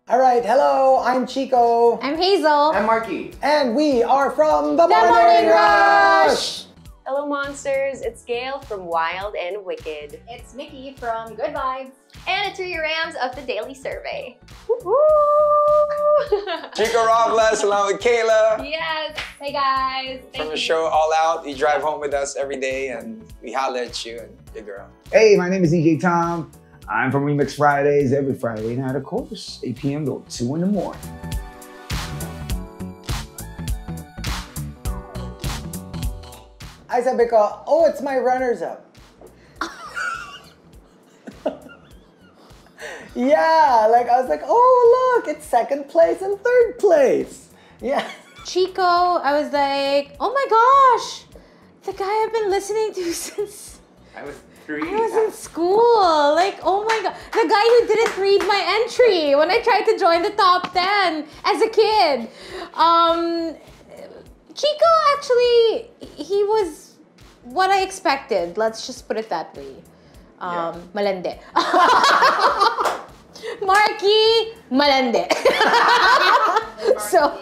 Alright, hello, I'm Chico. I'm Hazel. I'm Marky. And we are from The Morning Rush! Hello Monsters, it's Gail from Wild and Wicked. It's Mickey from Good Vibes. And it's your Rams of the Daily Survey. Chico Robles along with Kayla. Yes. Hey guys. From the show All Out. You drive home with us every day and we holler at you and your girl. Hey, my name is DJ Tom. I'm from Remix Fridays every Friday night, of course, 8 p.m. to 2 in the morning. Ay sabi ko, oh, it's my runners-up. Yeah, like I was like, oh look, it's second place and third place. Yeah. Chico, I was like, oh my gosh, the guy I've been listening to since I was 3. I was in school. Like, oh my god, the guy who didn't read my entry when I tried to join the top 10 as a kid. Chico, actually, he was what I expected. Let's just put it that way. Malande. Marky, malande. So.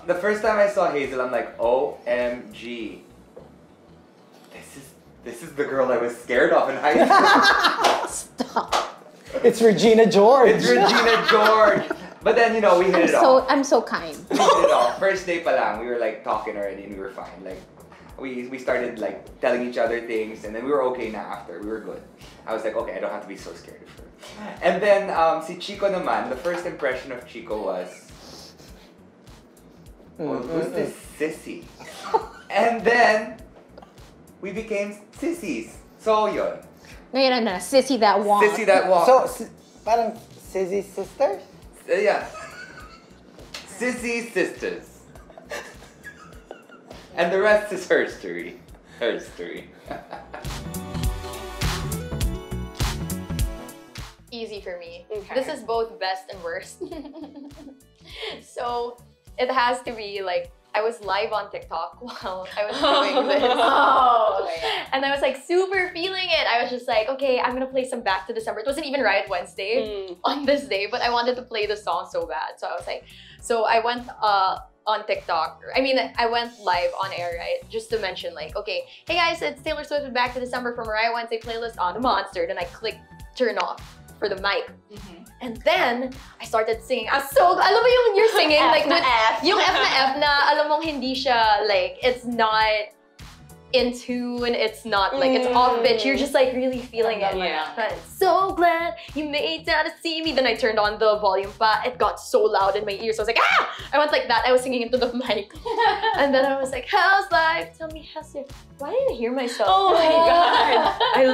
The first time I saw Hazel, I'm like, OMG. This is the girl I was scared of in high school. Stop. It's Regina George. It's Regina George. But then, you know, we hit it off. I'm so kind. We hit it off. First day pa lang, we were like talking already and we were fine. Like, we started like telling each other things and then we were okay na after. We were good. I was like, okay, I don't have to be so scared of her. And then, si Chico naman, the first impression of Chico was, who's this sissy? And then, we became sissies. So, yun. Ngayon na, sissy that walk. Sissy that walk. So, parang Sissy sisters? Yeah. Sissy sisters. And the rest is her story. Her story. Easy for me. Okay. This is both best and worst. So it has to be like, I was live on TikTok while I was doing this. Oh, yeah. And I was like super feeling it. I was just like, okay, I'm gonna play some Back to December. It wasn't even Riot Wednesday on this day, but I wanted to play the song so bad. So I was like, so I went on TikTok. I mean, I went live on air, right? Just to mention like, okay, hey guys, it's Taylor Swift with Back to December from Riot Wednesday playlist on the Monster. Then I clicked turn off for the mic. And then, I started singing. I was so, alam mo yung you're singing, like, with, yung F na F na, alam mong hindi siya, like, it's not in tune, it's not, like, it's off pitch. You're just, like, really feeling it. Yeah. But so glad you made time to see me. Then I turned on the volume pa. It got so loud in my ears. So I was like, ah! I went like that. I was singing into the mic. And then I was like, how's life? Tell me, how's your... Why didn't I hear myself? Oh my god. I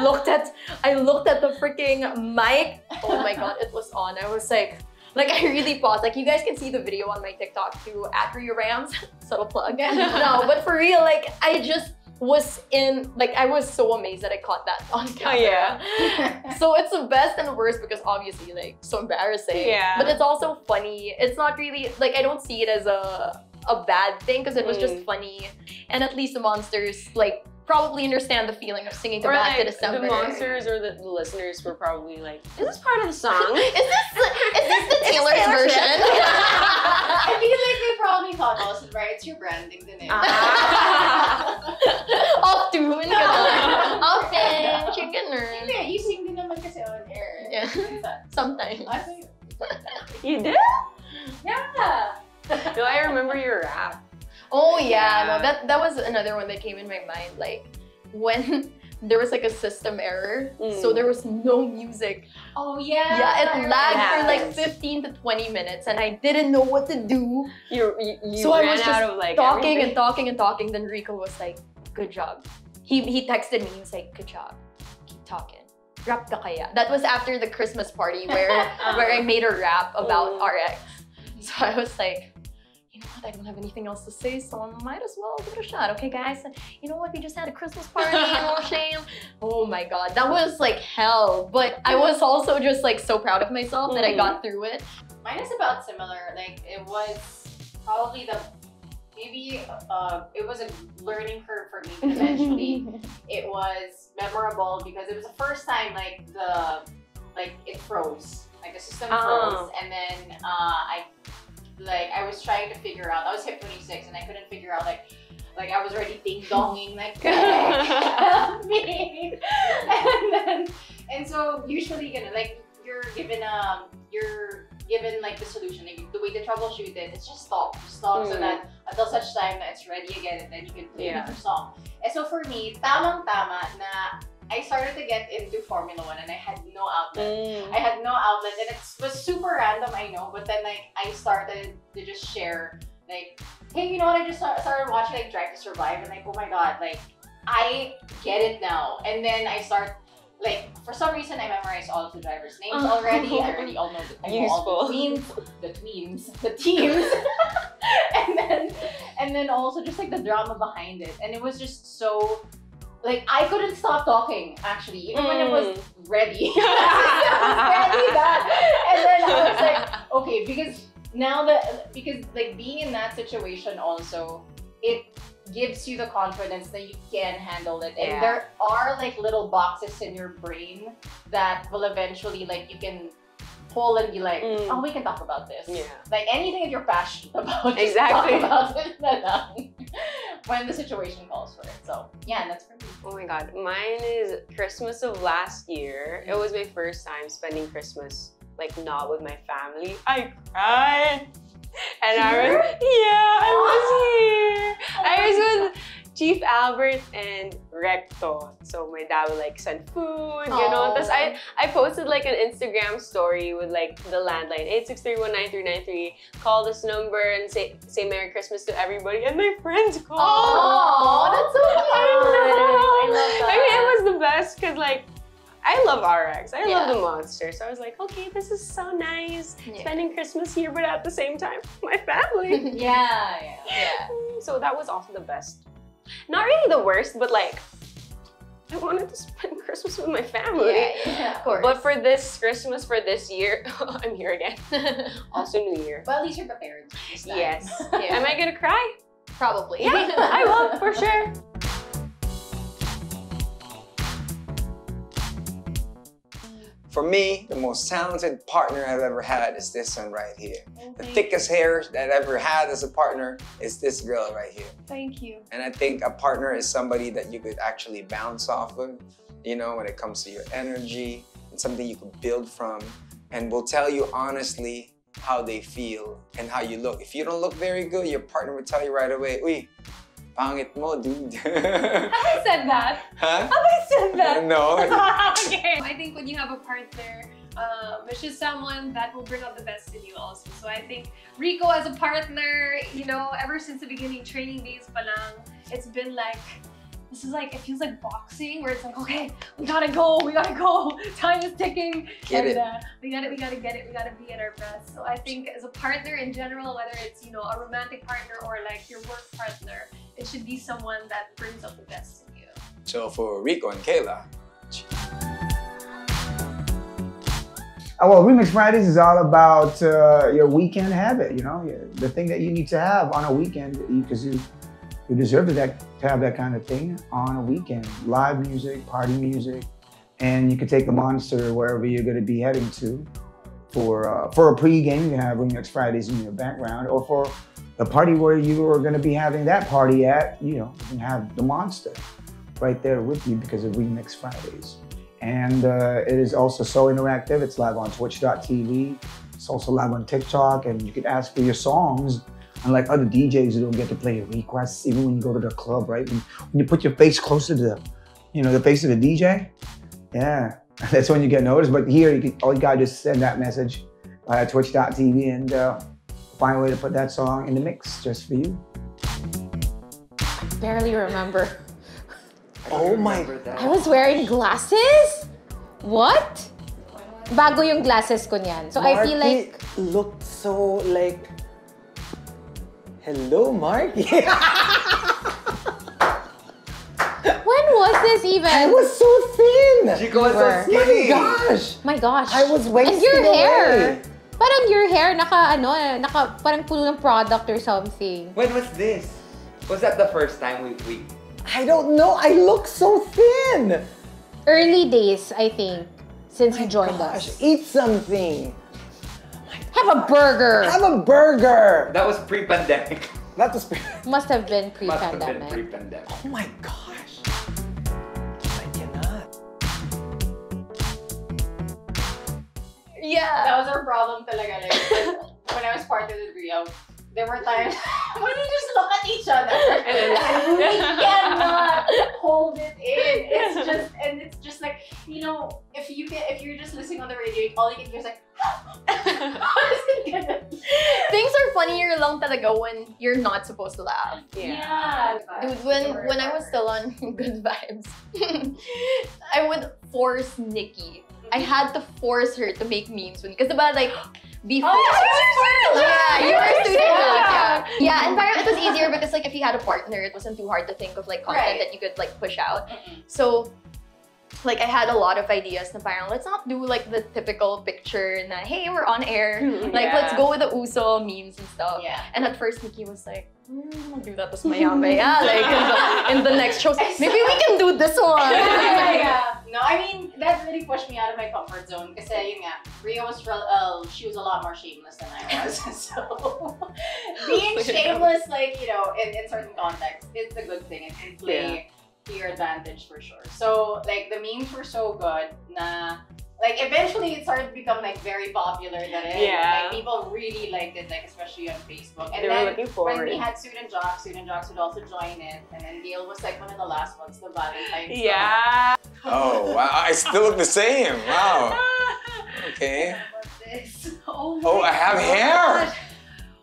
looked at the freaking mic. Oh my god, it was on. I was like I really paused. Like you guys can see the video on my TikTok too, @RX931. Subtle plug. No, but for real, like I just was in, like I was so amazed that I caught that on camera. Oh yeah. So it's the best and the worst because obviously like so embarrassing. Yeah. But it's also funny. It's not really, like I don't see it as a bad thing because it was just funny. And at least the Monsters like probably understand the feeling of singing to Or Back like, to December. the Monsters or the listeners were probably like, is this part of the song? Is this the Taylor's version? I feel like they probably thought also, right? It's your branding din eh. Off tune. Off in chicken or... Yeah, you sing din naman kasi on air. Yeah. Sometimes. You did? Yeah. Do I remember your rap? Oh yeah, no, that was another one that came in my mind. Like when there was like a system error, so there was no music. Oh yeah. Yeah, it lagged for like Yes. 15 to 20 minutes, and I didn't know what to do. You So I ran was just out of like talking everything. and talking and talking. Then Rico was like, "Good job." He texted me. He was like, "Good job. Keep talking. Rap ka kaya?" That was after the Christmas party where I made a rap about RX. So I was like, you know what, I don't have anything else to say, so I might as well give it a shot. Okay, guys, you know what, we just had a Christmas party, no shame. Oh my god, that was like hell. But I was also just like so proud of myself that I got through it. Mine is about similar. Like it was probably maybe it was a learning curve for me, but eventually it was memorable because it was the first time like it froze. like the system froze, and then I was trying to figure out. I was hit 26, and I couldn't figure out like I was already ding donging like help me, and so usually like you're given like the solution, like the way to troubleshoot it, it's just stop so that until such time that it's ready again, and then you can play another song. And so for me, tamang-tama na I started to get into Formula 1 and I had no outlet. I had no outlet, and it was super random, I know, but then like I started to just share like, hey, you know what, I just started watching like Drive to Survive, and like, oh my god, like I get it now. And then I start like, for some reason, I memorized all of the drivers' names already. I already all know all the teams, and then also just like the drama behind it. And it was just so, like, I couldn't stop talking actually, even when it was ready. It was ready and then I was like, okay, because like being in that situation also, it gives you the confidence that you can handle it, and there are like little boxes in your brain that will eventually like you can pull and be like, oh, we can talk about this. Like anything that you're passionate about, Exactly. talk about it when the situation calls for it. So yeah, that's for me. Oh my god, mine is Christmas of last year. It was my first time spending Christmas like not with my family. I cried. And I was here. I was with Chief Albert and Recto. So my dad would like send food, you know. Tapos I posted like an Instagram story with like the landline 86319393. Call this number and say Merry Christmas to everybody, and my friends called. Oh, that's so cute. I love that. I mean, it was the best because like I love RX. I love the Monster. So I was like, okay, this is so nice. Spending Christmas here, but at the same time, my family. So that was also the best. Not really the worst, but like, I wanted to spend Christmas with my family. Yeah, of course. But for this Christmas, for this year, I'm here again. Also New Year. But at least you're prepared. Yes. Am I gonna cry? Probably. Yeah, I will, for sure. For me, the most talented partner I've ever had is this one right here. The thickest hair that I've ever had as a partner is this girl right here. Thank you. And I think a partner is somebody that you could actually bounce off of, you know, when it comes to your energy, and something you could build from, and will tell you honestly how they feel and how you look. If you don't look very good, your partner will tell you right away, uy, pangit mo, dude. Have I said that? Huh? Have I said that? No. Okay. I think when you have a partner, it's just someone that will bring out the best in you also. So I think Rico as a partner, you know, ever since the beginning, training days pa lang, it's been like, this is like, it feels like boxing where it's like, okay, we gotta go, time is ticking. Get it. We gotta get it, we gotta be at our best. So I think as a partner in general, whether it's, you know, a romantic partner or like your work partner, it should be someone that brings out the best in you. So for Rico and Kayla. Well, Remix Fridays is all about your weekend habit, you know, the thing that you need to have on a weekend, because you deserve to have that kind of thing on a weekend. Live music, party music, and you can take the Monster wherever you're going to be heading to. For a pre-game, you can have Remix Fridays in your background, or for the party where you are going to be having that party at, you know, you can have the Monster right there with you because of Remix Fridays. And it is also so interactive. It's live on twitch.tv. It's also live on TikTok, and you can ask for your songs. Unlike other DJs who don't get to play requests, even when you go to the club, right? When you put your face closer to the, you know, the face of the DJ, yeah, that's when you get noticed. But here, all you gotta just send that message via twitch.tv and find a way to put that song in the mix just for you. I barely remember. Oh my! I was wearing glasses? What? Bago yung glasses ko niyan. So I feel like... looked so like... Hello, Marky. When was this even? I was so thin. Chico was so skinny. My gosh. I was wasting And your hair. away. Parang your hair, parang puno ng product or something. When was this? Was that the first time we... I don't know. I look so thin. Early days, I think. since you joined Gosh, us. eat something. Have a burger. Have a burger. That was pre-pandemic. That was. Must have been Must have been pre-pandemic. pre-pandemic. Oh my gosh. I cannot. Yeah. That was our problem talaga. Like, when I was part of the trio, there were times when we just look at each other and we cannot hold it in. It's just like, you know, if you're just listening on the radio, all you can hear is like, Things are funnier lang talaga when you're not supposed to laugh. yeah. Dude, when I was still on Good Vibes, I would force Nikki. I had to force her to make memes because diba like before. Yeah, you were student jobs. Yeah, and parang it was easier because like if you had a partner, it wasn't too hard to think of like content that you could like push out. So like I had a lot of ideas na parang let's not do like the typical picture na hey we're on air. Like let's go with the uso memes and stuff. Yeah. And at first Nikki was like, I'll do that tas maya-maya like in the next shows. Maybe we can do this one. Yeah. No, I mean that really pushed me out of my comfort zone. Kasi yun nga, Ria was she was a lot more shameless than I was. So being shameless, like, you know, in certain contexts, it's a good thing. It can play to your advantage for sure. So like the memes were so good na like eventually it started to become like very popular. Like people really liked it, like especially on Facebook. And they were looking forward. when we had Student Jocks would also join it. And then Gail was like one of the last ones, the Valentine's. Yeah. Oh, wow. I still look the same. Wow. Okay. What's this? Oh, Oh, I have hair.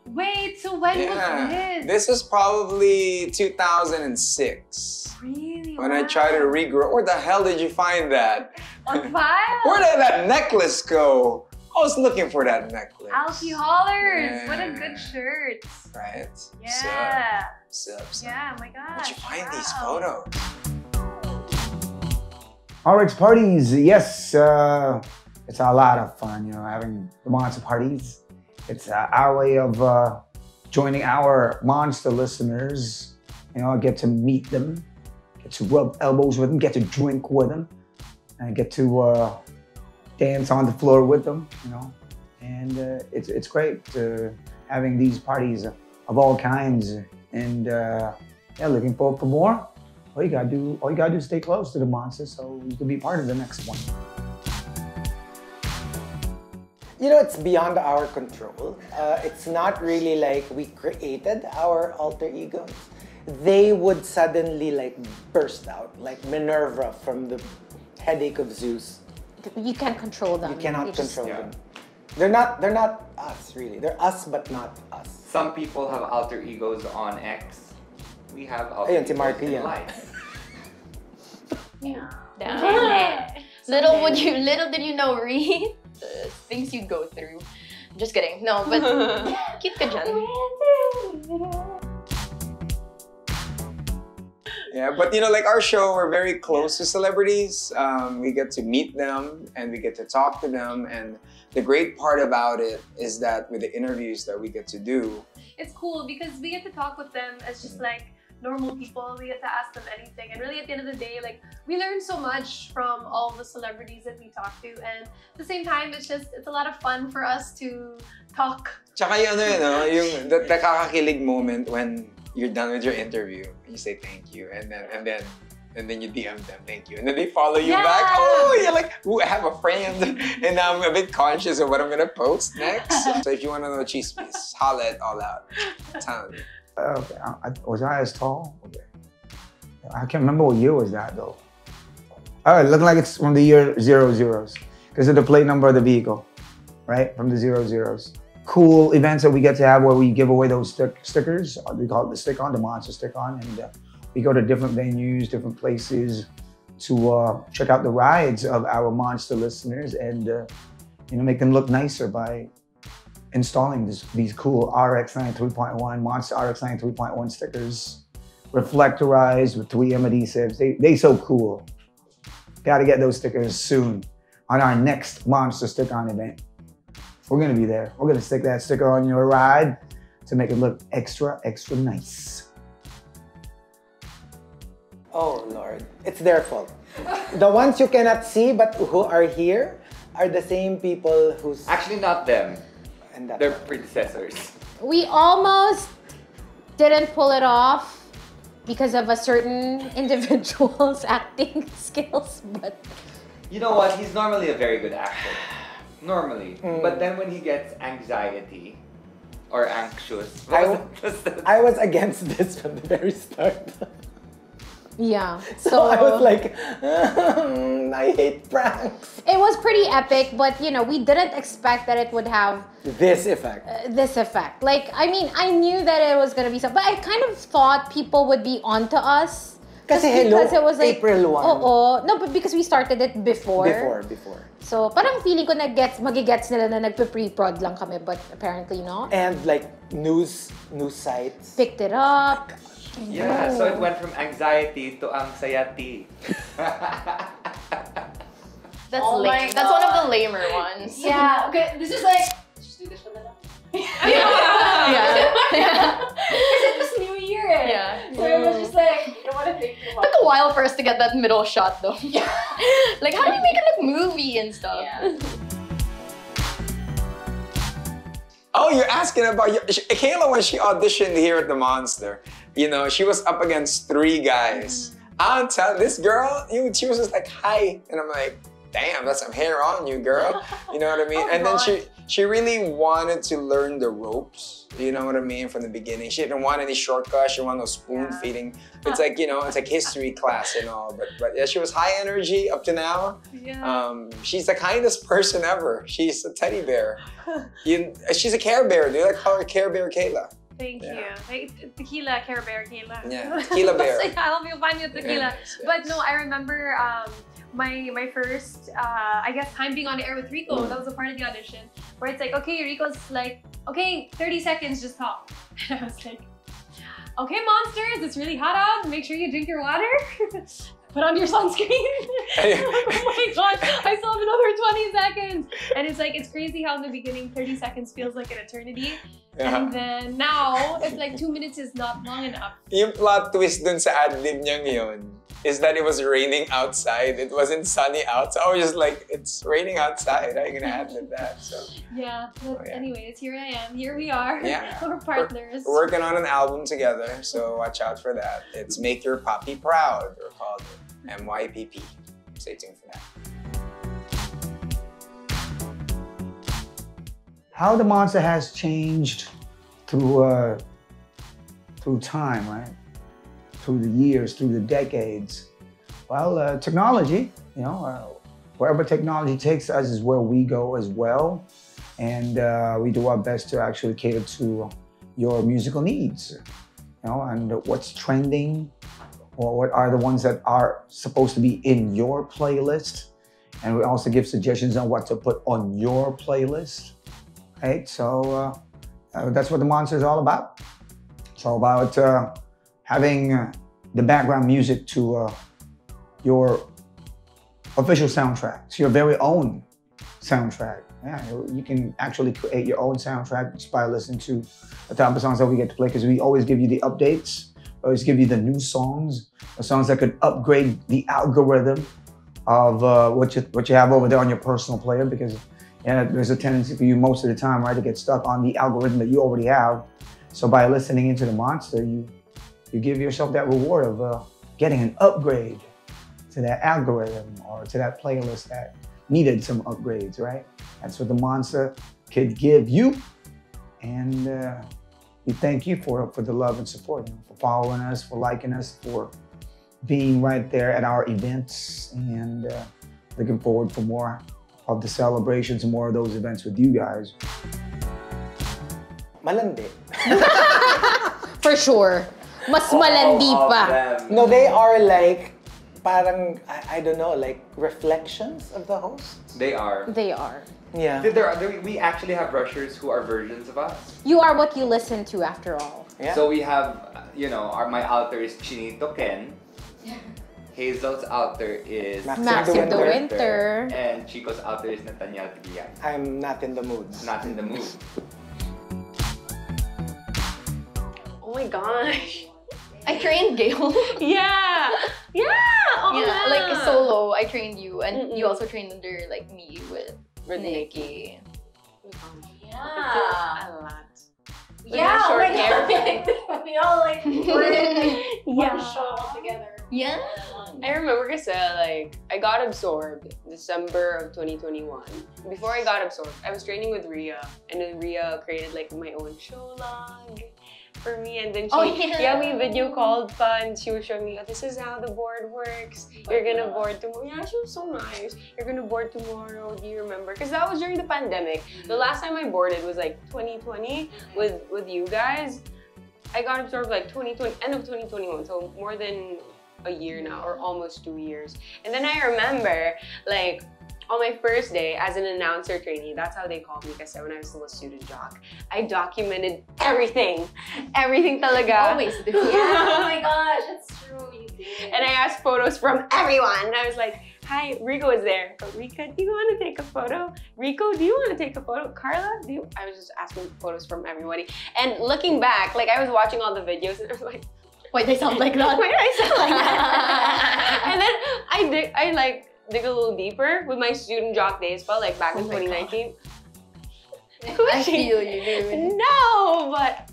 Wait, so when was this? This was probably 2006. Really? When I tried to regrow. Where the hell did you find that? On file? Where did that necklace go? I was looking for that necklace. Alfie Hollers! What a Yeah. good shirt. Right? Yeah. Sup. Yeah, oh my gosh. Where'd you find these wow. photos? RX parties, yes, it's a lot of fun, you know, having the Monster parties. It's our way of joining our Monster listeners. You know, I get to meet them, get to rub elbows with them, get to drink with them, and get to dance on the floor with them, you know. And it's great having these parties of all kinds. And yeah, looking forward for more. All you gotta do is stay close to the Monster so you can be part of the next one. You know, it's beyond our control. It's not really like we created our alter egos. They would suddenly like burst out, like Minerva from the headache of Zeus. You can't control them. You cannot control yeah. them. They're not us really. They're us but not us. Some people have alter egos on X. We have alter Ayun, si egos Marky in yan. life. Damn. Little did you know, Ree, the things you'd go through. Just kidding. No, but cute ka dyan. Yeah, but you know, like our show, we're very close to celebrities. We get to meet them and we get to talk to them. And the great part about it is that with the interviews that we get to do, It's cool because we get to talk with them as just like normal people. We get to ask them anything. And really at the end of the day, like we learn so much from all the celebrities that we talk to. And at the same time, it's a lot of fun for us to talk. tsaka yung yung the nakakakilig moment when you're done with your interview, you say thank you, and then you DM them thank you, and then they follow you back. Oh, you're like, ooh, I have a friend, and I'm a bit conscious of what I'm gonna post next. So if you want to know chismis, holla it all out. Tell me. Okay, was I as tall? Okay. I can't remember what year was that though. Oh, it looked like it's from the year 00s because of the plate number of the vehicle, right? From the 00s. Cool events that we get to have where we give away those stickers. We call it the stick-on, the Monster stick-on, and we go to different venues, different places to check out the rides of our Monster listeners and you know, make them look nicer by installing these cool RX93.1, Monster RX93.1 stickers, reflectorized with 3M adhesives. They so cool. Got to get those stickers soon on our next Monster stick-on event. We're gonna be there. We're gonna stick that sticker on your ride to make it look extra, extra nice. Oh, Lord. It's their fault. The ones you cannot see but who are here are the same people who's... Actually, not them. And that's Their predecessors. We almost didn't pull it off because of a certain individual's acting skills, but... You know what? He's normally a very good actor. Normally. But then when he gets anxiety or anxious... I was against this from the very start. Yeah, So I was like, I hate pranks. it was pretty epic, but you know, we didn't expect that it would have This effect. this effect. Like, I mean, I knew that it was gonna be something, but I kind of thought people would be onto us. Kasi Just hello, because it was like, April 1. Oo. No, but because we started it before. Before. So, parang feeling ko magigets nila na nagpe-pre-prod lang kami, but apparently not. And like news sites. Picked it up. Yeah, so it went from anxiety to anxiety. That's Oh lame. my That's one of God. the lamer ones. Yeah, okay, this is like, just do this for the night. Yeah. Because it was New Year. Yeah. So it was just like, I don't want to think about Took a while for us to get that middle shot though. Like, how do you make it look movie and stuff? Yeah. Oh, you're asking about Kayla when she auditioned here at the Monster. You know, she was up against 3 guys. I'll tell this girl, she was just like, hi. And I'm like, damn, that's some hair on you, girl. You know what I mean? Oh, and then God. she really wanted to learn the ropes. You know what I mean? From the beginning. She didn't want any shortcuts. She wanted no spoon feeding. It's like, you know, it's like history class and all. But yeah, she was high energy up to now. Yeah. She's the kindest person ever. She's a teddy bear. She's a Care Bear. Do you like call her Care Bear Kayla? Thank Yeah. you. Like, tequila, Care Bear, Kayla. Yeah, Tequila Bear. I'll help you find your tequila. Yes, But yes. no, I remember my first, I guess, time being on air with Rico. That was a part of the audition where it's like, okay, Rico's like, okay, 30 seconds, just talk. And I was like, okay, monsters, it's really hot out. Make sure you drink your water. Put on your sunscreen. Oh my God, I still have another 20 seconds. And it's like, it's crazy how in the beginning, 30 seconds feels like an eternity. And then now, it's like 2 minutes is not long enough. Yung plot twist dun sa ad-lib niyang yun is that it was raining outside. It wasn't sunny out. So I was just like, it's raining outside. How are you gonna ad-lib that? So Yeah, but yeah. anyways, here I am. Here we are. Yeah. We're partners. we're working on an album together, so watch out for that. It's Make Your Papi Proud, we're called it. MYPP. Stay tuned for that. How the Monster has changed through time, right? Through the years, through the decades. Well, technology, you know, wherever technology takes us is where we go as well. And we do our best to actually cater to your musical needs, you know, and what's trending, or what are the ones that are supposed to be in your playlist. And we also give suggestions on what to put on your playlist. Right, so that's what the Monster is all about. It's all about having the background music to your official soundtrack, to your very own soundtrack. Yeah, you can actually create your own soundtrack just by listening to the type of songs that we get to play, because we always give you the updates, always give you the new songs, the songs that could upgrade the algorithm of what you have over there on your personal player, because yeah, there's a tendency for you most of the time, right, to get stuck on the algorithm that you already have. So by listening into the Monster, you give yourself that reward of getting an upgrade to that algorithm or to that playlist that needed some upgrades, right? That's what the Monster could give you. And we thank you for the love and support, you know, for following us, for liking us, for being right there at our events, and looking forward for more of the celebrations and more of those events with you guys. Malandi. For sure. Mas malandi pa. No, they are like, parang, I don't know, like reflections of the hosts? They are. They are. Yeah. We actually have rushers who are versions of us. You are what you listen to, after all. Yeah. So we have, you know, my alter is Chinito Ken. Hazel's alter is Maxim the Winter. And Chico's alter is Nathaniel Tibian. I'm not in the mood. Not in the mood. Oh my gosh. I trained Gail. Yeah. Yeah! Oh, Yeah, like solo, I trained you, and you also trained under like me with Nikki. Yeah. A lot. Yeah, short oh my hair. God. We all like were in one Yeah. show together. Yeah. I remember kasi like I got absorbed December of 2021. Before I got absorbed, I was training with Rhea, and then Rhea created like my own show log for me, and then we video called pa, and she was showing me, oh, this is how the board works. You're gonna board tomorrow. Yeah, she was so nice. You're gonna board tomorrow. Do you remember? Because that was during the pandemic. The last time I boarded was like 2020 with you guys. I got absorbed like 2020, end of 2021, so more than a year now, or almost 2 years. And then I remember, like, on my first day as an announcer trainee, that's how they called me kasi when I was still a student jock, I documented everything. Everything talaga. Always do. Yeah, oh my gosh, that's true, you did. And I asked photos from everyone. I was like, hi, Rico is there. Go, Rika, do you want to take a photo? Rico, do you want to take a photo? Carla, do you? I was just asking photos from everybody. And looking back, like I was watching all the videos and I was like, Why they sound like that? why do I sound like that? And then I like dig a little deeper with my student jock days, but like back in 2019. I feel you, dude. No, but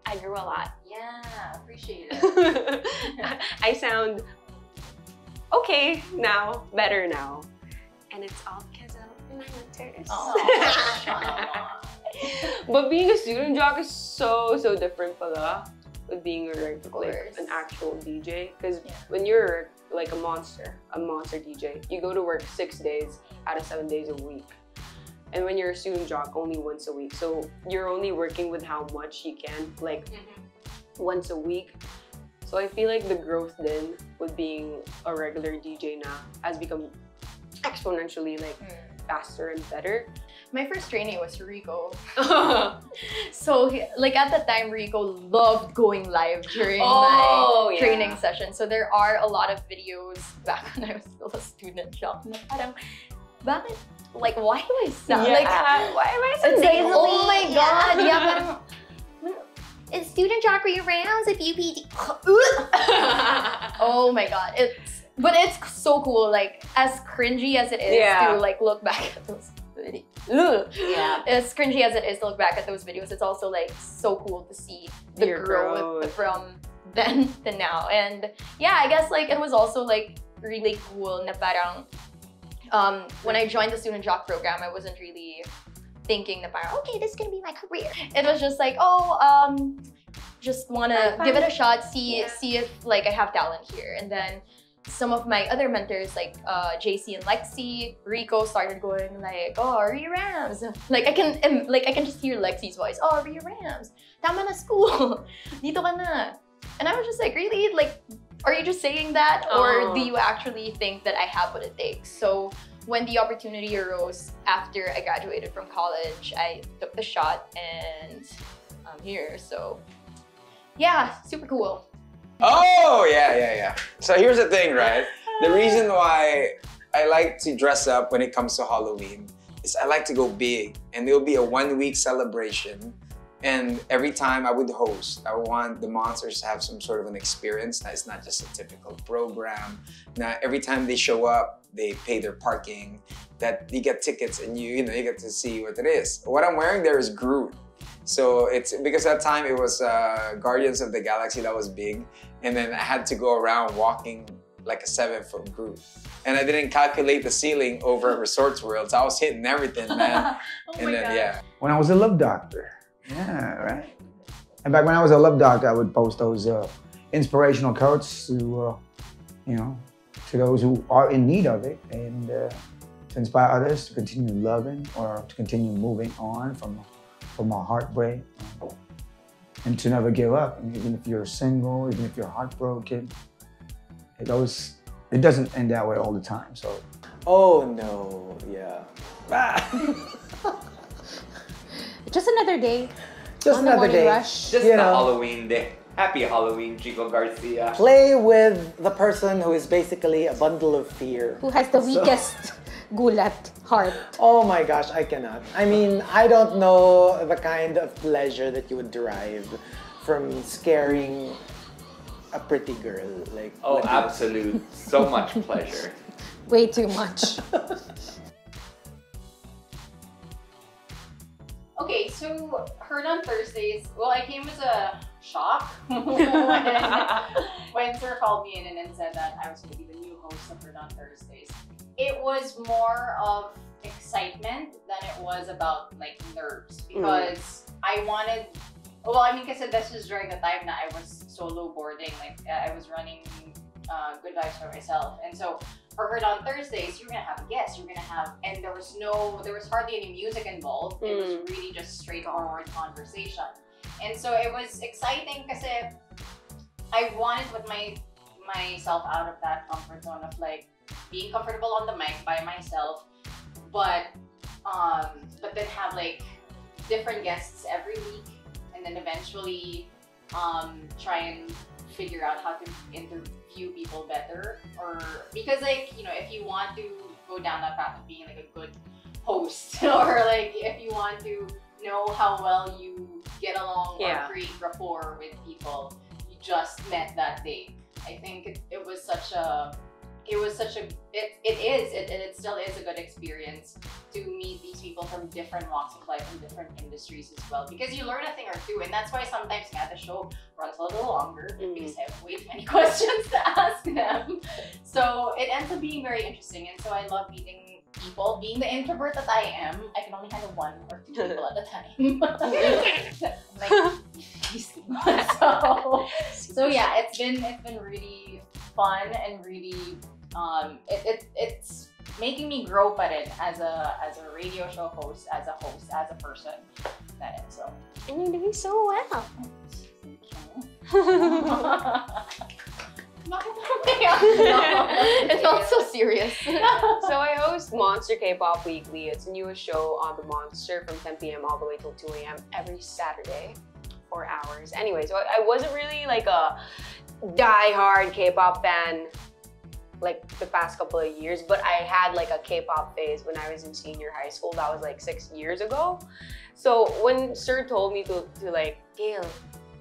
I grew a lot. Yeah, appreciate it. I sound okay now, better now. And it's all because of my mentors. But being a student jock is so different pala with being an actual DJ. Because when you're like a monster DJ, you go to work 6 days out of 7 days a week. And when you're a student jock, only once a week. So you're only working with how much you can, like once a week. So I feel like the growth then with being a regular DJ now has become exponentially like faster and better. My first trainee was Rico. So like at the time, Rico loved going live during my training session. So there are a lot of videos back when I was still a student jock. Parang, bakit? Like, why do I sound like why am I so it's like, nasally? oh my god, parang, it's student jock rounds if you PT. Oh my god, but it's so cool. Like as cringy as it is to like look back at those videos. As cringy as it is to look back at those videos, it's also like so cool to see the growth from then to now. And yeah, I guess like it was also like really cool na parang when I joined the student jock program, I wasn't really thinking na parang, okay, this is gonna be my career. It was just like, just wanna give it a shot, see if like I have talent here. And then some of my other mentors like JC and Lexi, Rico started going like, oh, Rhea Rams. Like I can just hear Lexi's voice. Oh, Rhea Rams, tama na school. Dito ka na. And I was just like, really? Like, are you just saying that? Or do you actually think that I have what it takes? So when the opportunity arose after I graduated from college, I took the shot and I'm here. So yeah, super cool. Oh, yeah. So here's the thing, right? The reason why I like to dress up when it comes to Halloween is I like to go big, and there'll be a 1-week celebration. And every time I would host, I want the monsters to have some sort of an experience. That it's not just a typical program. Now, every time they show up, they pay their parking, that you get tickets and you get to see what it is. What I'm wearing there is Groot. So it's because that time it was Guardians of the Galaxy that was big. And then I had to go around walking like a 7-foot Groot. And I didn't calculate the ceiling over at Resorts World. So I was hitting everything, man. When I was a love doctor. Yeah, right. And back when I was a love doctor, I would post those inspirational quotes to, to those who are in need of it, and to inspire others to continue loving or to continue moving on from a heartbreak, and to never give up. And even if you're single, even if you're heartbroken, it doesn't end that way all the time. So. Oh no, yeah. Just another day. Just another day. Rush. Just a Halloween day. Happy Halloween, Chico Garcia. Play with the person who is basically a bundle of fear. Who has the weakest gulat heart. Oh my gosh, I cannot. I mean, I don't know the kind of pleasure that you would derive from scaring a pretty girl? Like, Oh, what do you- absolute. So much pleasure. Way too much. Okay, so Heard on Thursdays. Well, I came as a shock when Sir called me in and said that I was going to be the new host of Heard on Thursdays. It was more of excitement than it was about like nerves because I wanted. Well, I mean, because this was during the time that I was solo boarding. Like I was running Good Vibes for myself, and so. For Heard on Thursdays, you're gonna have a guest, you're gonna have, and there was hardly any music involved. It was really just straightforward conversation. And so it was exciting because I wanted to put myself out of that comfort zone of like being comfortable on the mic by myself, but then have like different guests every week, and then eventually try and figure out how to interview people better, or because like, you know, if you want to go down that path of being like a good host or like if you want to know how well you get along or create rapport with people you just met that day, I think it still is a good experience to meet these people from different walks of life and different industries as well, because you learn a thing or two, and that's why sometimes the show runs a little longer because I have way too many questions to ask them. So it ends up being very interesting, and so I love meeting people. Being the introvert that I am, I can only handle 1 or 2 people at a time. Like, so yeah, it's been really fun and really it's making me grow as a radio show host, as a person. That is so. And you're doing so well. It felt so serious. So I host Monster K-Pop Weekly. It's the newest show on the Monster from 10 p.m. all the way till 2 a.m. every Saturday, 4 hours. Anyway, so I wasn't really like a die-hard K-pop fan like the past couple of years, but I had like a K-pop phase when I was in senior high school. That was like 6 years ago. So when Sir told me to like, Gail,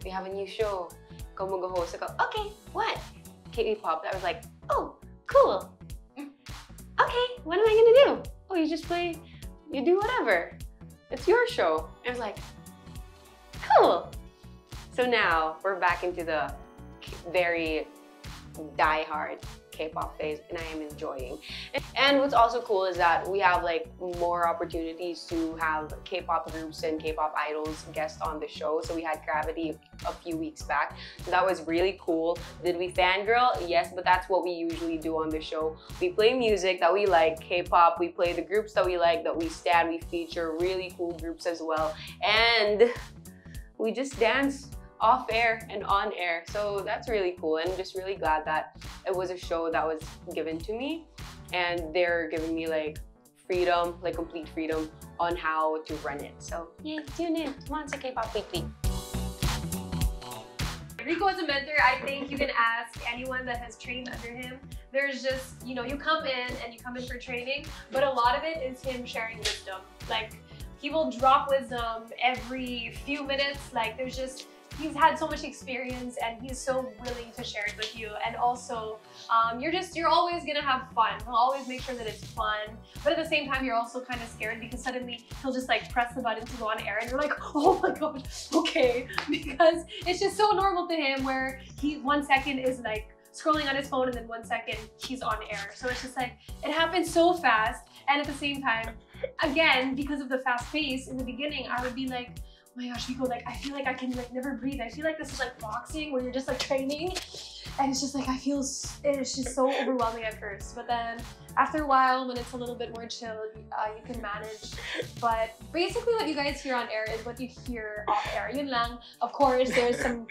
we have a new show, come mag-host. I go, okay, what? K-pop. I was like, oh, cool. Okay, what am I gonna do? Oh, you just play, you do whatever. It's your show. I was like, cool. So now we're back into the very die-hard K-pop phase, and I am enjoying. And what's also cool is that we have like more opportunities to have K-pop groups and K-pop idols guest on the show. So we had Gravity a few weeks back. So that was really cool. Did we fangirl? Yes, but that's what we usually do on the show. We play music that we like, K-pop. We play the groups that we like, that we stand. We feature really cool groups as well. And we just dance off air and on air. So that's really cool, and I'm just really glad that it was a show that was given to me, and they're giving me like freedom, like complete freedom on how to run it. So yay, tune in to Monster K-Pop Weekly. Rico as a mentor, I think you can ask anyone that has trained under him. There's just, you know, you come in and you come in for training, but a lot of it is him sharing wisdom. Like, he will drop wisdom every few minutes. Like, there's just, he's had so much experience and he's so willing to share it with you. And also, you're always gonna have fun. He'll always make sure that it's fun. But at the same time, you're also kind of scared because suddenly he'll just like press the button to go on air and you're like, oh my God, okay. Because it's just so normal to him where 1 second is like scrolling on his phone and then 1 second he's on air. So it's just like, it happens so fast. And at the same time, again, because of the fast pace, in the beginning, I would be like, oh my gosh, Rico, like, I feel like I can like never breathe. I feel like this is like boxing where you're just like training. And it's just like, it's just so overwhelming at first. But then after a while, when it's a little bit more chill, you can manage. But basically what you guys hear on air is what you hear off air. Yun lang. Of course, there's some,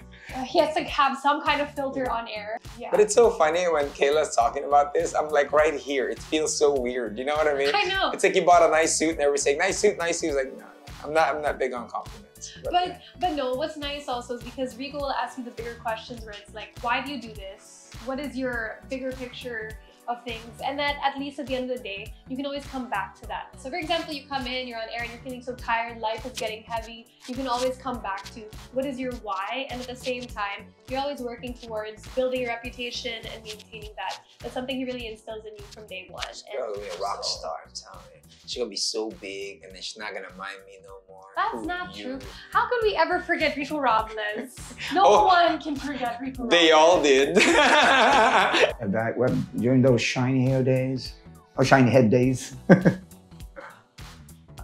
he has to have some kind of filter on air. Yeah. But it's so funny when Kayla's talking about this, I'm like right here. It feels so weird. You know what I mean? I know. It's like you bought a nice suit and everybody's saying, nice suit, nice suit. It's like, no, I'm not big on compliments. But no, what's nice also is because Rico will ask you the bigger questions where it's like, why do you do this? What is your bigger picture of things, and that at least at the end of the day, you can always come back to that. So for example, you come in, you're on air and you're feeling so tired, life is getting heavy, you can always come back to what is your why, and at the same time, you're always working towards building your reputation and maintaining that. That's something he really instills in you from day one. She's gonna be a rock star, I'm telling you. She's gonna be so big and then she's not gonna mind me no more. That's Who not you? true. How could we ever forget Rico Robles? No one can forget Rico Robles. They all did. Back during those shiny hair days, or shiny head days.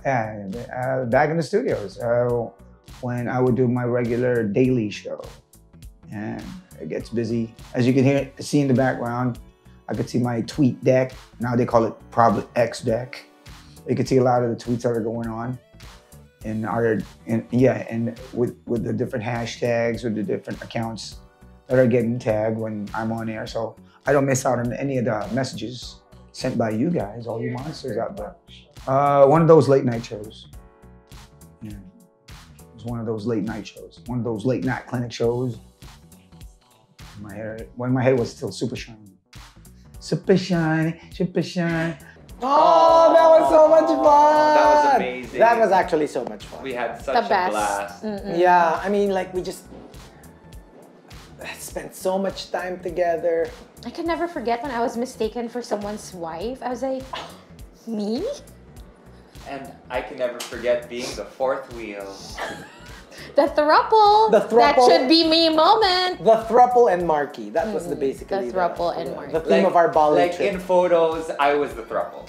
Yeah, back in the studios when I would do my regular daily show, and it gets busy. As you can see in the background, I could see my tweet deck. Now they call it probably X deck. You can see a lot of the tweets that are going on, and with the different hashtags or the different accounts that are getting tagged when I'm on air, so I don't miss out on any of the messages sent by you guys, all you monsters out there. One of those late night shows. Yeah, it was one of those late night shows. One of those late night clinic shows. When my hair was still super shiny. Super shiny, super shiny. Oh, that was so much fun! That was amazing. That was actually so much fun. We had such a blast. Yeah, I mean, like, we just spent so much time together. I could never forget when I was mistaken for someone's wife. I was like, me? And I can never forget being the fourth wheel. The throuple. The throuple. That should be me moment. The throuple and Marky. That was basically the throuple and Marky. The theme of our Bali Like trip. in photos, I was the throuple.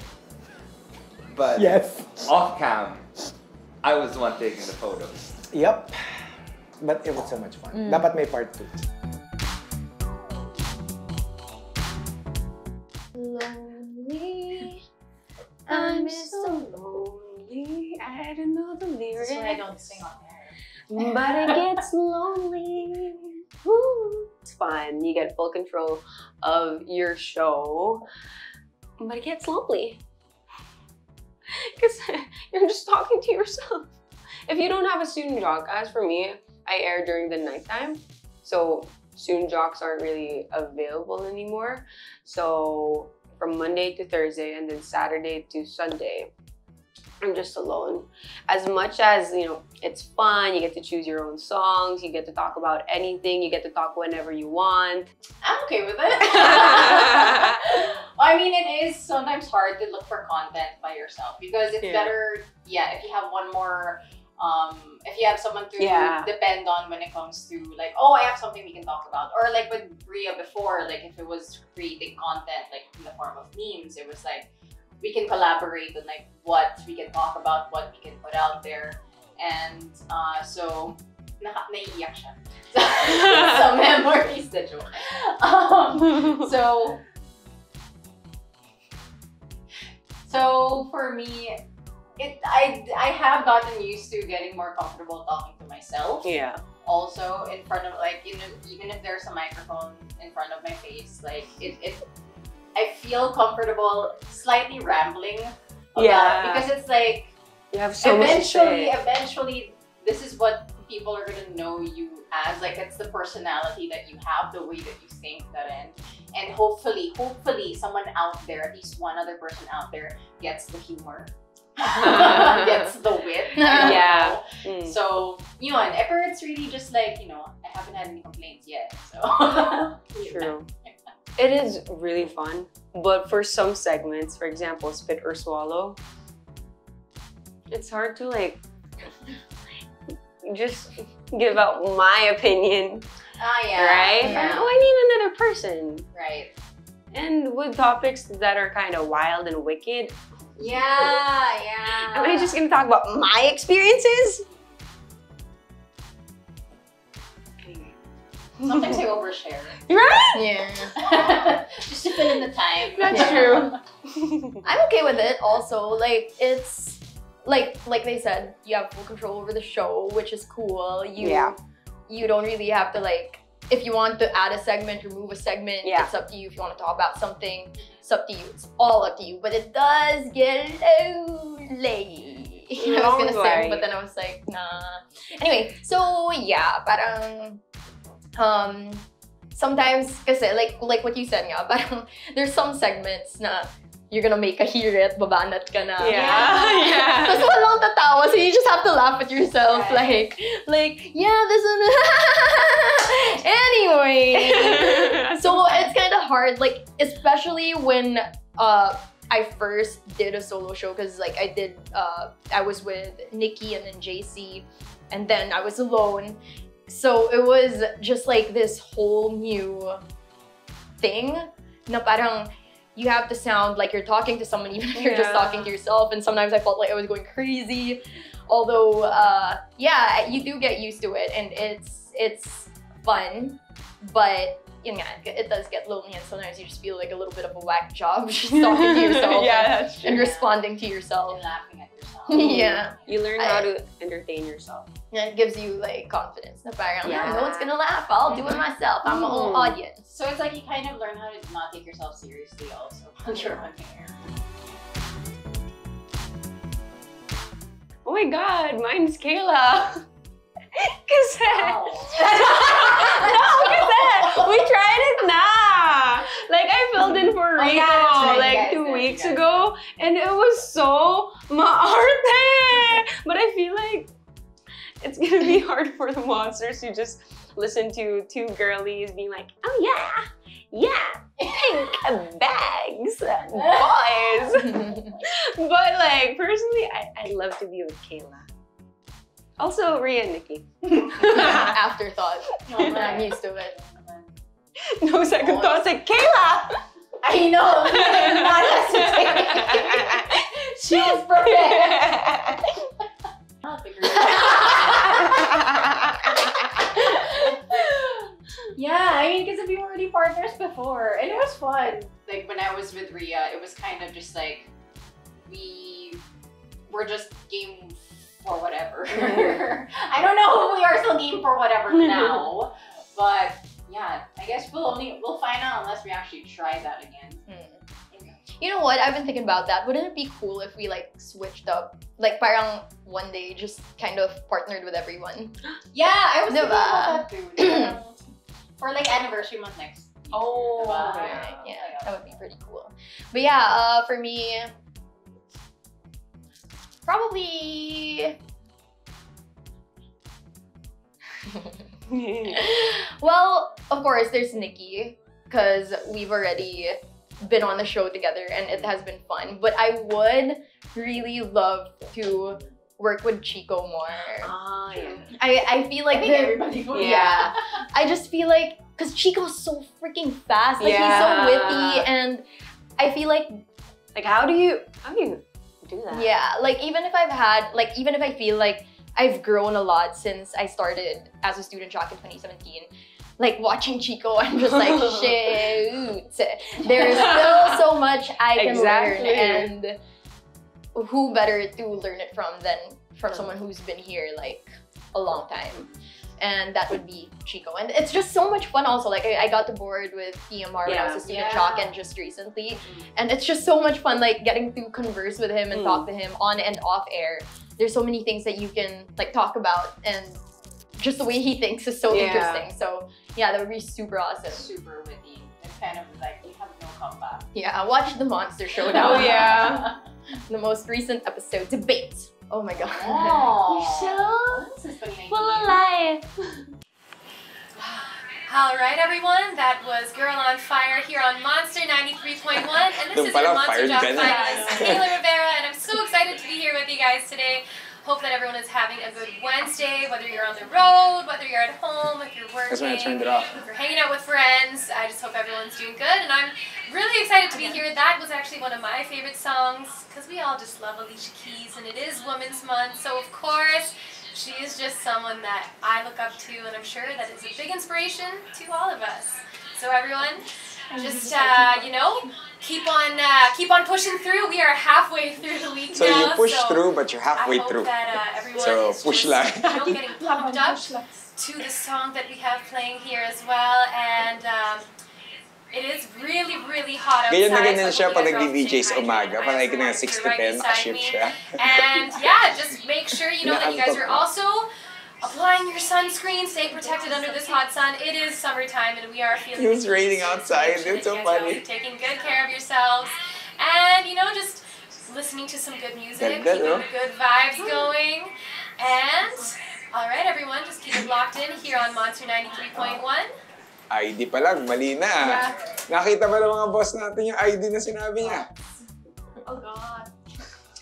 But Yes. off cam, I was the one taking the photos. Yep. But it was so much fun. Dapat may part 2. Lonely, I'm so lonely. I don't know the lyrics. That's why I don't sing on air. But it gets lonely. Woo. It's fun. You get full control of your show. But it gets lonely. Because you're just talking to yourself. If you don't have a student jock, as for me, I air during the nighttime. So student jocks aren't really available anymore. So from Monday to Thursday and then Saturday to Sunday, I'm just alone. As much as, you know, it's fun, you get to choose your own songs, you get to talk about anything, you get to talk whenever you want. I'm okay with it. I mean, it is sometimes hard to look for content by yourself because it's better, if you have one more, if you have someone to depend on when it comes to like, oh, I have something we can talk about. Or like with Rhea before, like if it was creating content like in the form of memes, it was like, we can collaborate on like what we can talk about, what we can put out there. And so, naiiyak siya. Some memories that you So for me, I have gotten used to getting more comfortable talking to myself. Yeah. Also in front of like, you know, even if there's a microphone in front of my face, like I feel comfortable slightly rambling about, because it's like you have so much to say. Eventually this is what people are gonna know you as. Like it's the personality that you have, the way that you think and hopefully someone out there, at least one other person out there gets the humor. Gets the wit. Yeah. So, yun. Ever it's really just like, you know, I haven't had any complaints yet. So True. It is really fun, but for some segments, for example, Spit or Swallow, it's hard to like just give out my opinion. Right? Yeah. Oh, I need another person. Right. And with topics that are kind of wild and wicked, yeah. am I just gonna talk about my experiences? Sometimes I overshare. Right? Yeah. Just to fill in the time. That's true. I'm okay with it also. Like it's like they said, you have full control over the show, which is cool. You don't really have to like, if you want to add a segment, remove a segment, it's up to you. If you want to talk about something, it's up to you. It's all up to you. But it does get lonely. I was gonna sing, but then I was like, nah. Anyway, so yeah, parang sometimes, kasi like what you said nga, parang there's some segments na you're gonna make a hear it, babanat ka na. Yeah. Tapos walang tatawa, so you just have to laugh at yourself, like, yeah, this one. Anyway, so it's kind of hard, like, especially when I first did a solo show, because like I was with Nikki and then JC, and then I was alone. So it was just like this whole new thing na parang you have to sound like you're talking to someone even if you're just talking to yourself, and sometimes I felt like I was going crazy. Although, yeah, you do get used to it and it's fun, but yun nga, it does get lonely and sometimes you just feel like a little bit of a whack job just talking to yourself and responding to yourself. And laughing at yourself. Yeah. You learn how to entertain yourself. Yeah, it gives you like confidence. No one's gonna laugh. I'll do it myself. I'm my own audience. So it's like you kind of learn how to not take yourself seriously also when you're on air. Oh my god, mine's Kayla. Kasi... Wow. No, kasi we tried it na. Like I filled in for Rico like 2 weeks ago and it was so maarte. But I feel like it's gonna be hard for the monsters to just listen to two girlies being like, oh yeah, pink bags, boys. But like personally, I love to be with Kayla. Also, Rhea and Nikki. Afterthought. I'm used to it. No second thoughts, like Kayla! I know, not hesitating. She was prepared. I'll figure it out. Yeah, I mean, because we were already partners before, and it was fun. Like when I was with Rhea, it was kind of just like we were just game for whatever. I don't know if we are still game for whatever now, but yeah, I guess we'll find out unless we actually try that again. You know what? I've been thinking about that. Wouldn't it be cool if we like switched up? Like parang one day just kind of partnered with everyone. Yeah, I was thinking about that too. For like anniversary month next. Oh, yeah, that would be pretty cool. But yeah, for me, probably. Well, of course, there's Nikki, because we've already been on the show together and it has been fun. But I would really love to work with Chico more. Oh, yeah. I feel like everybody would. Yeah. I just feel like, because Chico's so freaking fast. Like he's so witty, and I feel like how do you do that? Yeah, like even if I feel like I've grown a lot since I started as a student jock in 2017. Like watching Chico, I'm just like, shoot. There's still so much I can learn, and who better to learn it from than from someone who's been here like a long time. And that would be Chico. And it's just so much fun also. Like I got to board with TMR when I was a student jock and just recently. And it's just so much fun like getting to converse with him and talk to him on and off air. There's so many things that you can like talk about, and just the way he thinks is so interesting. So yeah, that would be super awesome. Super witty. It's kind of like you have no comeback. Yeah, watch the Monster Show now. Oh yeah. The most recent episode, Debate. Oh my god. Oh. You're so full of life. Alright everyone, that was Girl on Fire here on Monster 93.1, and this is your Monster Jocks finalist, Kayla Rivera, and I'm so excited to be here with you guys today. Hope that everyone is having a good Wednesday, whether you're on the road, whether you're at home, if you're working, That's when I turned it off. if you're hanging out with friends. I just hope everyone's doing good, and I'm really excited to be here. That was actually one of my favorite songs, because we all just love Alicia Keys, and it is Women's Month, so of course, she is just someone that I look up to, and I'm sure that is a big inspiration to all of us. So everyone, just you know, keep on pushing through. We are halfway through the week So now. you push through, but you're halfway I hope through. that everyone So is push just, lang. you know, getting pumped up to the song that we have playing here as well, and it is really, really hot outside. Ganyan na ganyan so siya pag you guys are all nag-DJ sa staying umaga. hydrated. Parang na I 6 have to 10, right beside nakashift me. siya. And yeah, just make sure you know that you guys are also applying your sunscreen, stay protected under this hot sun. It is summertime and we are feeling It was raining outside. It's so funny. Taking good care of yourselves. And, you know, just listening to some good music, keeping the good vibes going. And, alright everyone, just keep it locked in here on Monster 93.1. ID pa lang, mali na. Yeah. Nakita ba ng mga boss natin yung ID na sinabi niya? Oh God.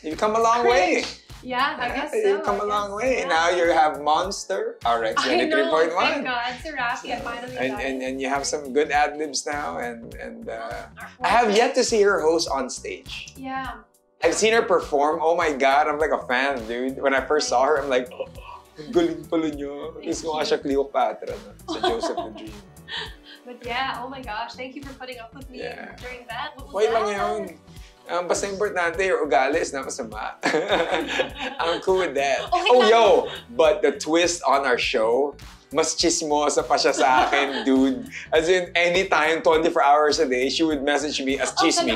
You've come a long way. Yeah, I guess so. You've come a long way. Yeah. Now you have Monster RX93.1. Thank God. Sir Rafi, I finally got it. And you have some good ad-libs now. And I have yet to see her host on stage. Yeah. I've seen her perform. Oh my God, I'm like a fan, dude. When I first saw her, I'm like, oh, ang galing pala niya. Is mukha siya Cleopatra sa Joseph the Dream. But yeah, oh my gosh, thank you for putting up with me during that. What was Wait lang that? yun. Basta importante, your ugali is na masama. I'm cool with that. Okay, Oh, yo! But the twist on our show, mas chismosa pa siya sa akin, dude. As in, anytime, 24 hours a day, she would message me as chismis.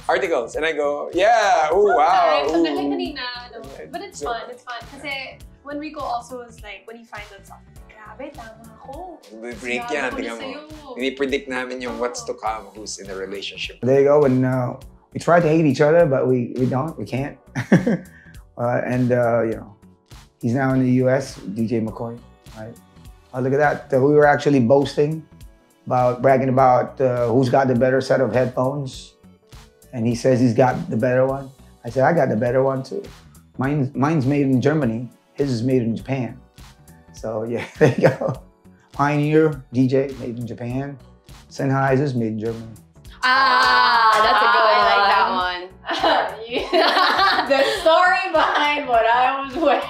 Articles. And I go, yeah, oh, wow. Sometimes, Ooh. like kanina, no. But it's fun, Kasi when Rico also was like, when he finds out something, grabe, tama ako. Break yan, tingnan mo. Ini-predict namin yung what's to come, who's in a relationship. There you go. And we try to hate each other, but we can't. And you know, he's now in the U.S. DJ McCoy, right? Look at that. We were actually boasting bragging about who's got the better set of headphones, and he says he's got the better one. I said I got the better one too. Mine's made in Germany. His is made in Japan. So yeah, there you go. Pioneer DJ made in Japan. Sennheiser's made in Germany. That's a good one. I like that one. The story behind what I was wearing.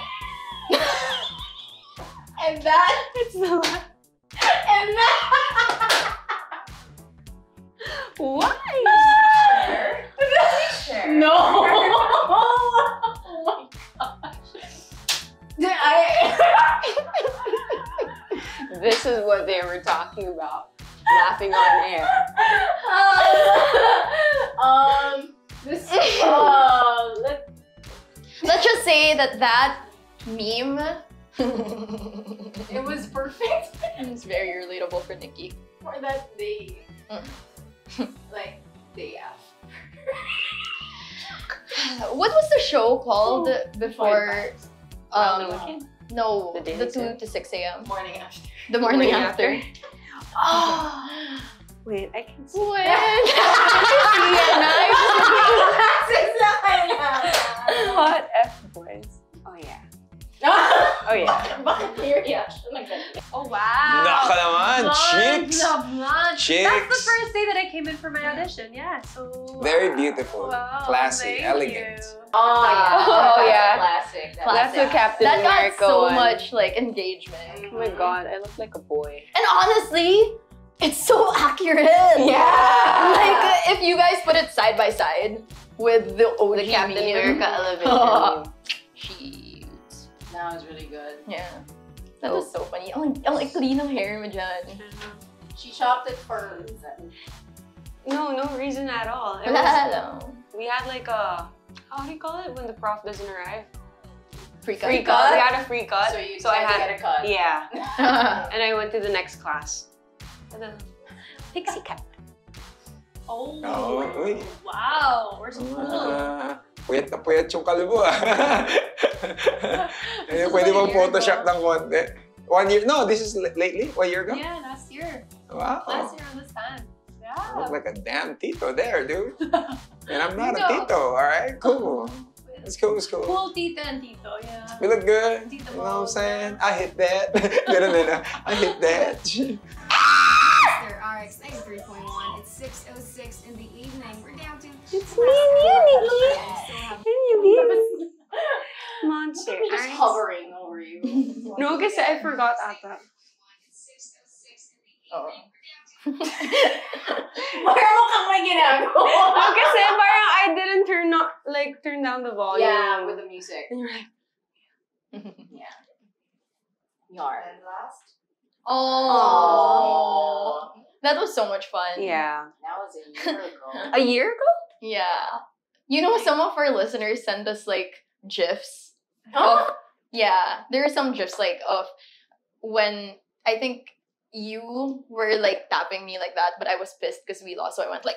And that. It's the last. And that. Why? Sure. No. Oh my gosh. This is what they were talking about. Laughing on air. Let's just say that meme It was perfect is very relatable for Nikki. for that day. Like, day after. What was the show called before? No, The the Daily 2 to 6 a.m. Morning after. The morning Morning after. Oh. Wait, I can see. When? Hot F boys. Oh yeah. Oh yeah. Bakit your reaction agad? Oh wow. Naka naman, chicks. That's Chicks. the first day that I came in for my audition. Yeah, so Very beautiful, Wow, classy, thank elegant. you. Oh yeah. Classic. That's the Captain That got America so one. much like engagement. Oh my god, I look like a boy. And honestly, it's so accurate. Yeah. Like if you guys put it side by side with the OG The Captain meme. America elevator. Shoot. That was really good. Yeah. That was so funny. Ang clean ng hair mo dyan. She shopped it for a reason. No reason at all. It Wala was, lang. we had like a, how do you call it when the prof doesn't arrive? Free cut. Free cut. We had a free cut. So you I had to get a cut. Yeah. And I went to the next class. And then, pixie cut. Oh, uy. wow. We're so cool. Puyat na puyat yung kalbo Pwede mong Photoshop ng konti. 1 year? No, this is lately? 1 year ago? Yeah, last year. Wow. Last year on this time. I Yeah. look like a damn tito there, dude. And I'm not a No. tito, alright? Cool. It's cool, it's cool. Cool tita and tito, yeah. We look good. Tito You know what I'm mode, saying? yeah. I hit that. Ganun din ah. I hit that. Monster RX93.1. It's 6:06 in the evening. We're down to. It's me and you, Nikki. Still have Monster. Just Alright. hovering over you. No, kasi I forgot ata. Oh. Meron kang may ginagawa. No, kasi parang I didn't turn down the volume. Yeah, with the music. And you're like, Yeah. Yarn. And last? Oh. That was so much fun. yeah. That was a year ago. A year ago? Yeah. You know, some of our listeners send us like GIFs Huh? of Yeah, there are some gifs like of when I think you were like tapping me like that, but I was pissed because we lost, so I went like.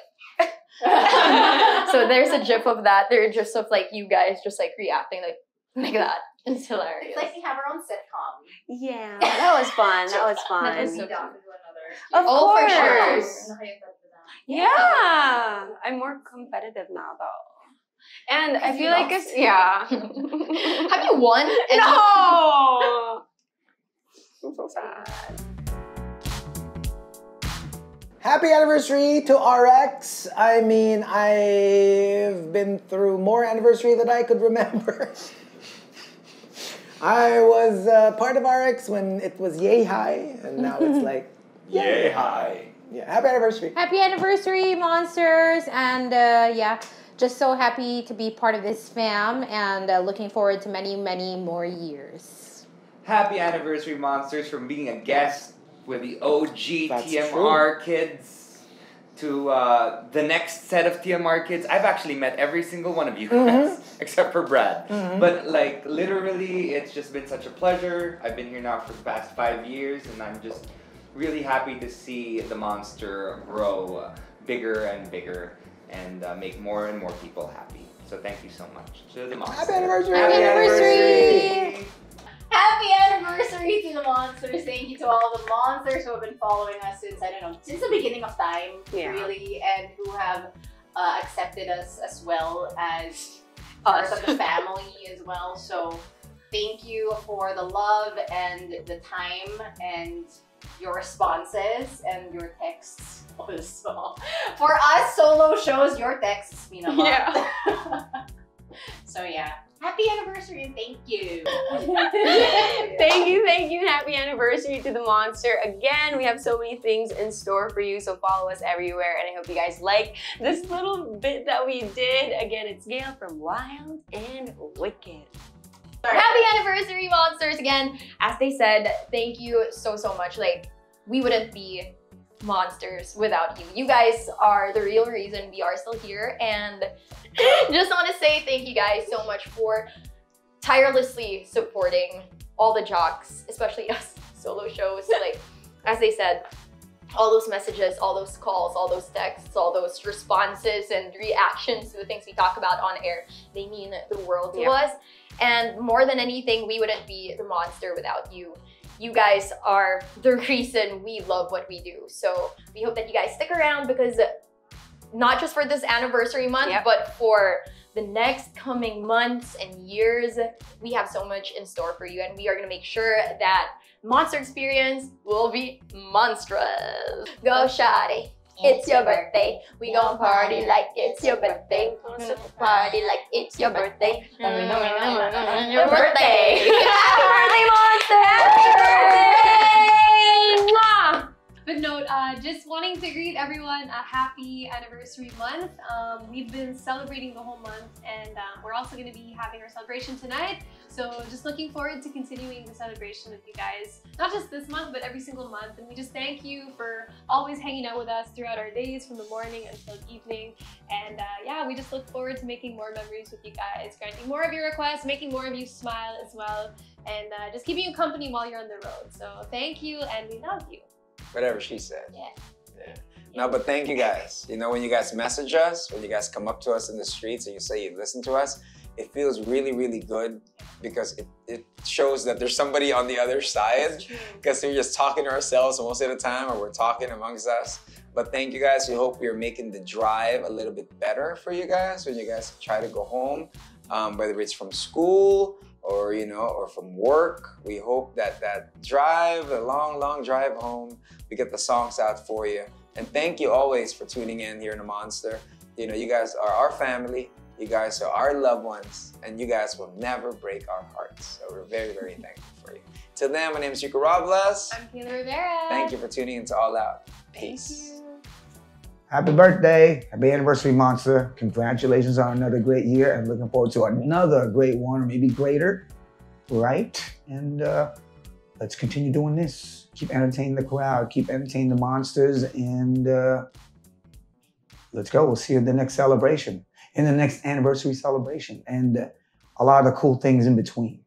So there's a gif of that. There are gifs of like you guys just like reacting like that. It's hilarious. It's like we have our own sitcom. Yeah, that was fun. That was fun. That was so Down cute. to another. Of Oh, for course. sure. Yeah, I'm more competitive now though. And I feel like it's, yeah. Have you won? No! I'm so sad. Happy anniversary to RX. I mean, I've been through more anniversary than I could remember. I was part of RX when it was yay high, and now it's like yay high. Yeah, happy anniversary. Happy anniversary, Monsters. And yeah, just so happy to be part of this fam and looking forward to many, many more years. Happy anniversary, Monsters, from being a guest with the OG That's TMR kids to the next set of TMR kids. I've actually met every single one of you guys, except for Brad. But like literally, it's just been such a pleasure. I've been here now for the past 5 years, and I'm just really happy to see the Monster grow bigger and bigger and make more and more people happy. So thank you so much to the Monster. Happy anniversary. Happy anniversary. Happy anniversary to the Monsters. Thank you to all the Monsters who have been following us since, I don't know, since the beginning of time, really, and who have accepted us as well as part of the family as well. So thank you for the love and the time and your responses and your texts also. For us solo shows, your texts mean a lot. Yeah. So yeah. Happy anniversary and thank you. Thank you. Happy anniversary to the Monster. Again, we have so many things in store for you, so follow us everywhere. And I hope you guys like this little bit that we did. Again, it's Gail from Wild and Wicked. Happy anniversary, Monsters! Again, as they said, thank you so much. Like, we wouldn't be Monsters without you. You guys are the real reason we are still here, and just want to say thank you guys so much for tirelessly supporting all the jocks, especially us solo shows. Like, as they said, all those messages, all those calls, all those texts, all those responses and reactions to the things we talk about on air, they mean the world to us. And more than anything, we wouldn't be the Monster without you. You guys are the reason we love what we do. So we hope that you guys stick around, because not just for this anniversary month, but for the next coming months and years, we have so much in store for you, and we are gonna make sure that Monster experience will be monstrous. Go shawty, it's your birthday. We gon' party like it's your birthday. Party like it's your birthday. Your birthday. Happy birthday, Monster! Happy birthday! Mwah! But no, just wanting to greet everyone a happy anniversary month. We've been celebrating the whole month, and we're also going to be having our celebration tonight. So just looking forward to continuing the celebration with you guys, not just this month, but every single month. And we just thank you for always hanging out with us throughout our days, from the morning until evening. And yeah, we just look forward to making more memories with you guys, granting more of your requests, making more of you smile as well, and just keeping you company while you're on the road. So thank you, and we love you. Whatever she said. Yeah. No, but thank you guys. You know, when you guys message us, when you guys come up to us in the streets and you say you listen to us, it feels really, really good, because it shows that there's somebody on the other side, because we're just talking to ourselves most of the time, or we're talking amongst us. But thank you guys. We hope we're making the drive a little bit better for you guys when you guys try to go home, whether it's from school or, you know, or from work. We hope that that drive, the long drive home, we get the songs out for you. And thank you always for tuning in here in the Monster. You know, you guys are our family. You guys are our loved ones, and you guys will never break our hearts. So we're very, very thankful for you. Till then, my name is Rico Robles. I'm Kayla Rivera. Thank you for tuning in to All Out. Peace. Happy birthday. Happy anniversary, Monster. Congratulations on another great year, and looking forward to another great one, or maybe greater, right? And let's continue doing this. Keep entertaining the crowd, keep entertaining the Monsters, and let's go. We'll see you in the next celebration, in the next anniversary celebration, and a lot of the cool things in between.